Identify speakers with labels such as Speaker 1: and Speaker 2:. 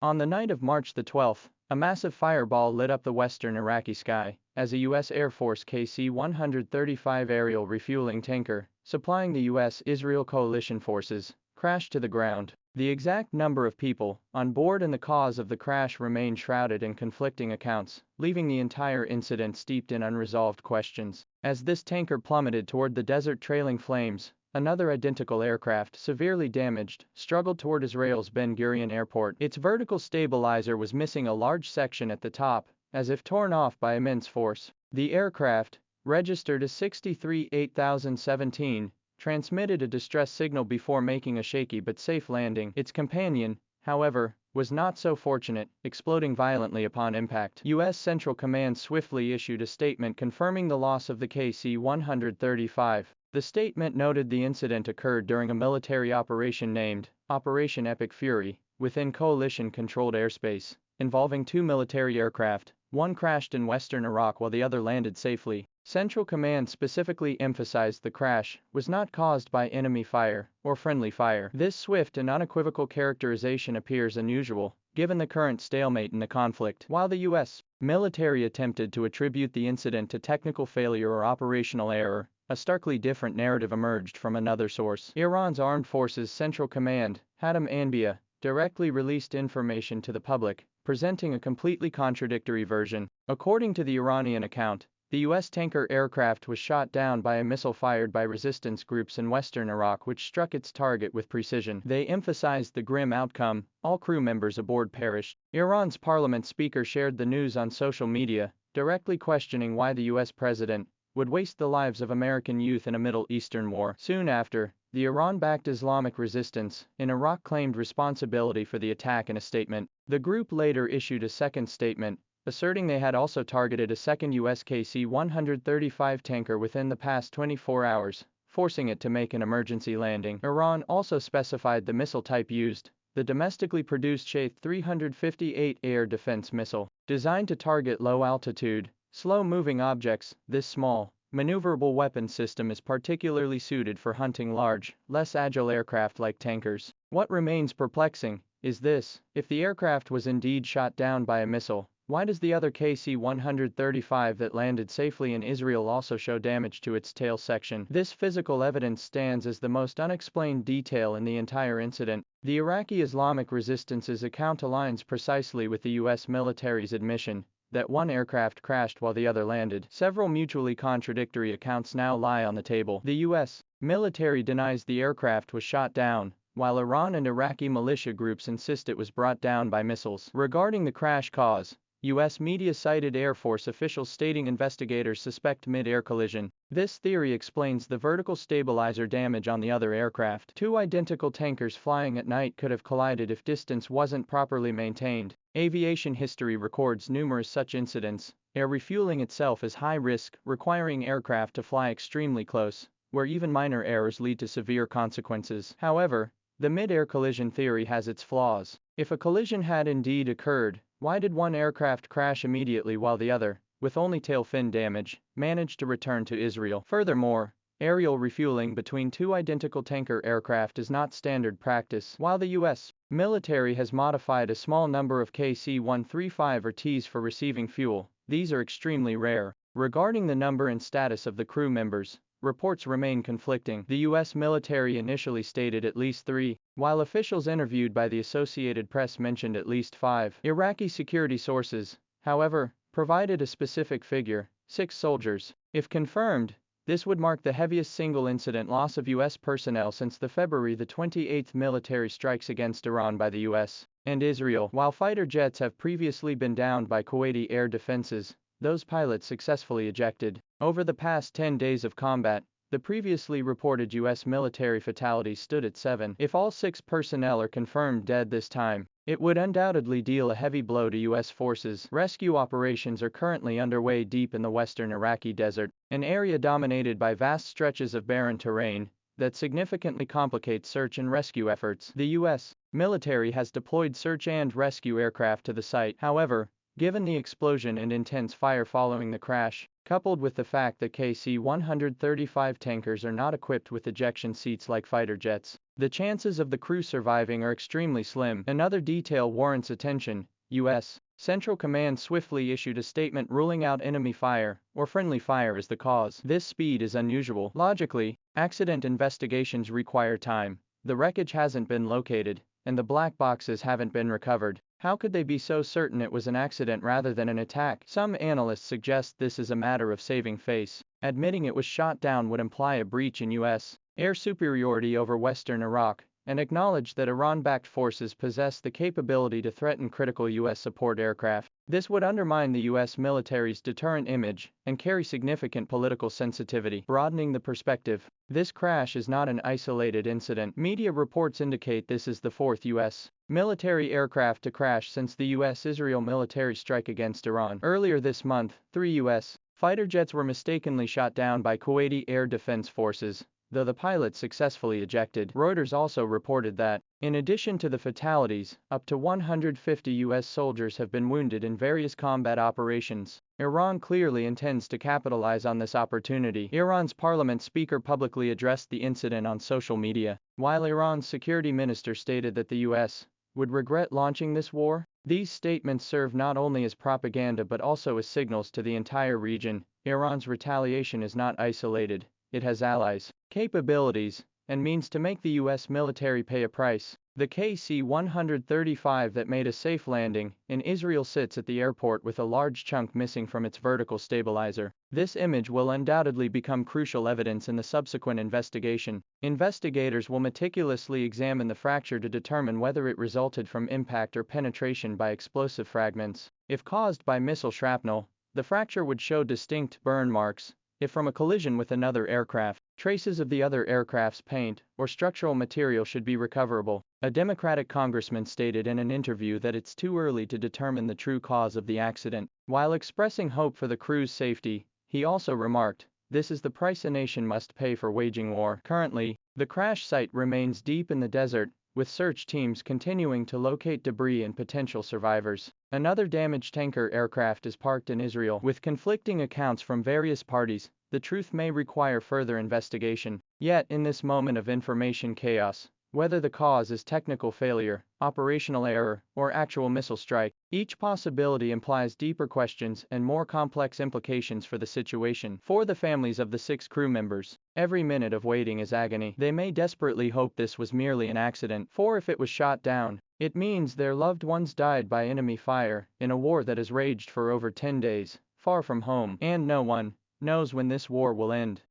Speaker 1: On the night of March the 12th, a massive fireball lit up the western Iraqi sky, as a U.S. Air Force KC-135 aerial refueling tanker, supplying the U.S.-Israel coalition forces, crashed to the ground. The exact number of people on board and the cause of the crash remain shrouded in conflicting accounts, leaving the entire incident steeped in unresolved questions. As this tanker plummeted toward the desert trailing flames, another identical aircraft, severely damaged, struggled toward Israel's Ben Gurion airport. Its vertical stabilizer was missing a large section at the top, as if torn off by immense force. The aircraft, registered as 63-8017, transmitted a distress signal before making a shaky but safe landing. Its companion, however, was not so fortunate, exploding violently upon impact. U.S. Central Command swiftly issued a statement confirming the loss of the KC-135. The statement noted the incident occurred during a military operation named Operation Epic Fury, within coalition-controlled airspace, involving two military aircraft. One crashed in western Iraq while the other landed safely. Central Command specifically emphasized the crash was not caused by enemy fire or friendly fire. This swift and unequivocal characterization appears unusual, given the current stalemate in the conflict. While the U.S. military attempted to attribute the incident to technical failure or operational error, a starkly different narrative emerged from another source. Iran's Armed Forces Central Command, Hatem Anbiya, directly released information to the public, presenting a completely contradictory version. According to the Iranian account, the U.S. tanker aircraft was shot down by a missile fired by resistance groups in western Iraq which struck its target with precision. They emphasized the grim outcome: all crew members aboard perished. Iran's parliament speaker shared the news on social media, directly questioning why the U.S. president would waste the lives of American youth in a Middle Eastern war. Soon after, the Iran-backed Islamic Resistance in Iraq claimed responsibility for the attack in a statement. The group later issued a second statement, asserting they had also targeted a second U.S. KC-135 tanker within the past 24 hours, forcing it to make an emergency landing. Iran also specified the missile type used: the domestically produced Shahed 358 air defense missile, designed to target low-altitude, slow-moving objects. This small, maneuverable weapon system is particularly suited for hunting large, less agile aircraft like tankers. What remains perplexing is this: if the aircraft was indeed shot down by a missile, why does the other KC-135 that landed safely in Israel also show damage to its tail section? This physical evidence stands as the most unexplained detail in the entire incident. The Iraqi Islamic Resistance's account aligns precisely with the U.S. military's admission that one aircraft crashed while the other landed. Several mutually contradictory accounts now lie on the table. The U.S. military denies the aircraft was shot down, while Iran and Iraqi militia groups insist it was brought down by missiles. Regarding the crash cause, U.S. media cited Air Force officials stating investigators suspect mid-air collision. This theory explains the vertical stabilizer damage on the other aircraft. Two identical tankers flying at night could have collided if distance wasn't properly maintained. Aviation history records numerous such incidents. Air refueling itself is high risk, requiring aircraft to fly extremely close, where even minor errors lead to severe consequences. However, the mid-air collision theory has its flaws. If a collision had indeed occurred, why did one aircraft crash immediately while the other, with only tail fin damage, managed to return to Israel? Furthermore, aerial refueling between two identical tanker aircraft is not standard practice. While the U.S. military has modified a small number of KC-135RTs for receiving fuel, these are extremely rare. Regarding the number and status of the crew members, reports remain conflicting. The U.S. military initially stated at least 3, while officials interviewed by the Associated Press mentioned at least 5. Iraqi security sources, however, provided a specific figure: 6 soldiers. If confirmed, this would mark the heaviest single incident loss of U.S. personnel since the February 28 military strikes against Iran by the U.S. and Israel. While fighter jets have previously been downed by Kuwaiti air defenses, those pilots successfully ejected. Over the past 10 days of combat, the previously reported U.S. military fatalities stood at 7. If all 6 personnel are confirmed dead this time, it would undoubtedly deal a heavy blow to U.S. forces. Rescue operations are currently underway deep in the western Iraqi desert, an area dominated by vast stretches of barren terrain that significantly complicates search and rescue efforts. The U.S. military has deployed search and rescue aircraft to the site. However, given the explosion and intense fire following the crash, coupled with the fact that KC-135 tankers are not equipped with ejection seats like fighter jets, the chances of the crew surviving are extremely slim. Another detail warrants attention. U.S. Central Command swiftly issued a statement ruling out enemy fire, or friendly fire as the cause. This speed is unusual. Logically, accident investigations require time. The wreckage hasn't been located, and the black boxes haven't been recovered. How could they be so certain it was an accident rather than an attack? Some analysts suggest this is a matter of saving face. Admitting it was shot down would imply a breach in U.S. air superiority over western Iraq, and acknowledge that Iran-backed forces possess the capability to threaten critical U.S. support aircraft. This would undermine the U.S. military's deterrent image and carry significant political sensitivity. Broadening the perspective, this crash is not an isolated incident. Media reports indicate this is the fourth U.S. military aircraft to crash since the U.S.-Israel military strike against Iran. Earlier this month, 3 U.S. fighter jets were mistakenly shot down by Kuwaiti Air Defense Forces, though the pilots successfully ejected. Reuters also reported that, in addition to the fatalities, up to 150 U.S. soldiers have been wounded in various combat operations. Iran clearly intends to capitalize on this opportunity. Iran's parliament speaker publicly addressed the incident on social media, while Iran's security minister stated that the U.S. would regret launching this war. These statements serve not only as propaganda but also as signals to the entire region. Iran's retaliation is not isolated. It has allies, capabilities, and means to make the U.S. military pay a price. The KC-135 that made a safe landing in Israel sits at the airport with a large chunk missing from its vertical stabilizer. This image will undoubtedly become crucial evidence in the subsequent investigation. Investigators will meticulously examine the fracture to determine whether it resulted from impact or penetration by explosive fragments. If caused by missile shrapnel, the fracture would show distinct burn marks. If from a collision with another aircraft, traces of the other aircraft's paint or structural material should be recoverable. A Democratic congressman stated in an interview that it's too early to determine the true cause of the accident. While expressing hope for the crew's safety, he also remarked, "This is the price a nation must pay for waging war." Currently, the crash site remains deep in the desert, with search teams continuing to locate debris and potential survivors. Another damaged tanker aircraft is parked in Israel. With conflicting accounts from various parties, the truth may require further investigation. Yet, in this moment of information chaos, whether the cause is technical failure, operational error, or actual missile strike, each possibility implies deeper questions and more complex implications for the situation. For the families of the 6 crew members, every minute of waiting is agony. They may desperately hope this was merely an accident, for if it was shot down, it means their loved ones died by enemy fire in a war that has raged for over 10 days, far from home, and no one knows when this war will end.